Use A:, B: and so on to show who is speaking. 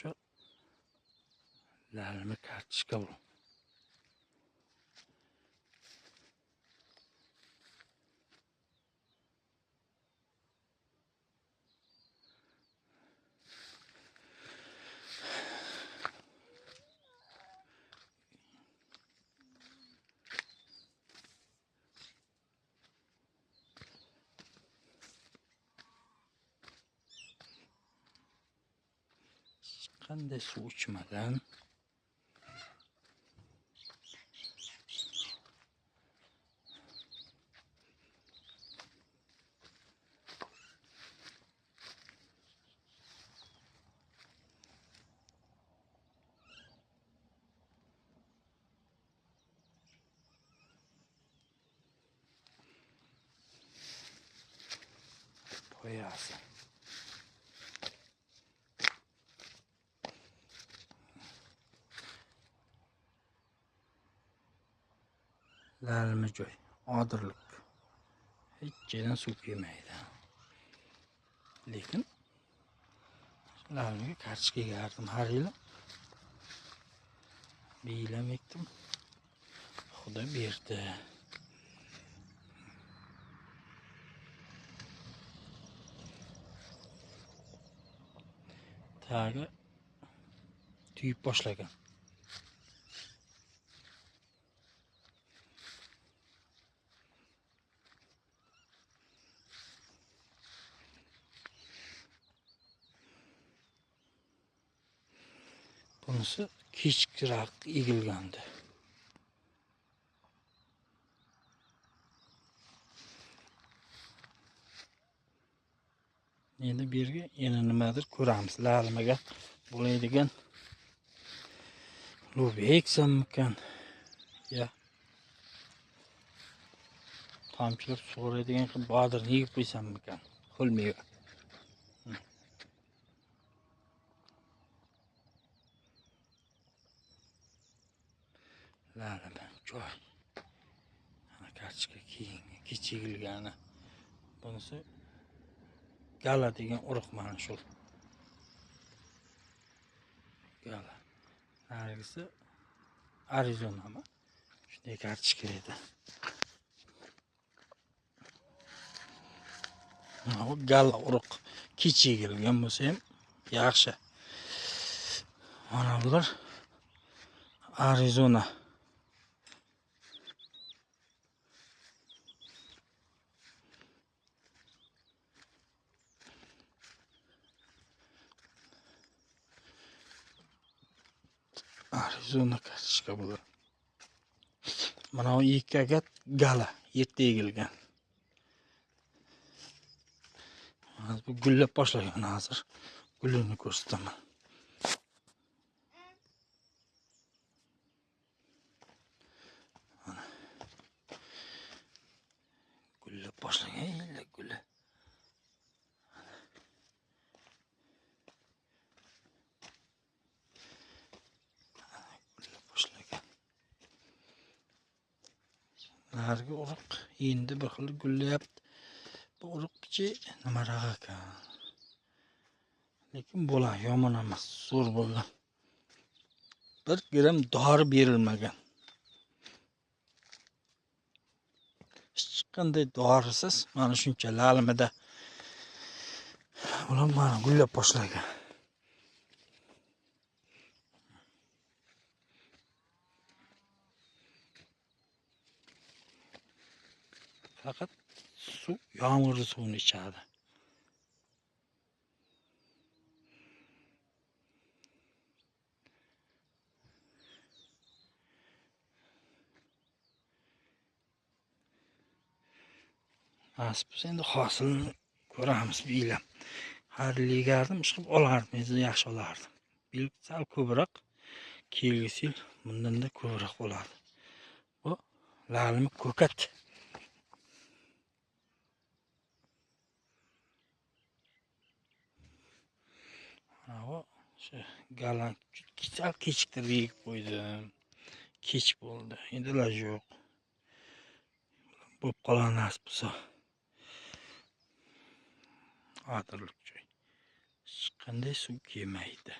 A: shu lalmi kartoshka bu. Qanday suv ichmagan. Poyası. Lalmi joy, odirlik. Hech joydan suv kelmaydi. Lekin lalmiga kartoshka egardim har yili. Bir yil ekdim. Xudo berdi. Tagi tuyib boshlagan. Bunisi kechikroq egilgandi. Endi bu yerga yana nimadir ko'ramiz. Lalmiga bo'ladigan lobiya eksammikan? Ya tomchilab sug'oradigan qilib bodirni yig'ib qo'ysammikan? Xil meva. Lalmi joy. Ana kartoshka kechigilgani. Bunisi gala degan urug' mana shu. Gala. Nargisi Arizonami? Shunday kartoshka edi. Bu gala urug' kechigilgan bo'lsa ham yaxshi. Mana bular Arizona. Arizona kartoshka bular. Mana bu ikki agat gala erta egilgan. Bu gullab boshlagan hozir. Gulini ko'rsataman. Mana gullab boshlagan guli. Gullab boshlagan. Nargi urug' endi bir xil gullayapti. Bu urug'chi nimaroq ekan. Lekin bo'ladi, yomon emas, zo'r bo'lgan. 1 gram dori berilmagan. Hech qanday dorisiz mana shuncha lalmida ular mana gullab boshlagan. Faqat suv, yomg'ir suvini ichadi. Nasib bo'lsa endi hosilni ko'ramiz bu yil ham. Har yil egardim, chiqib olardim, yaxshi olardim. Bu yil sal ko'proq, kelgusi yil bundan-da ko'proq bo'ladi. Bu lalmi ko'kat. Mana shu galan sal kechiktirib yegib qo'ydim. Kech bo'ldi. Endi iloji yo'q. Bo'lib qolar nasib bo'lsa. Odirlik joy. Hech qanday suv kelmaydi.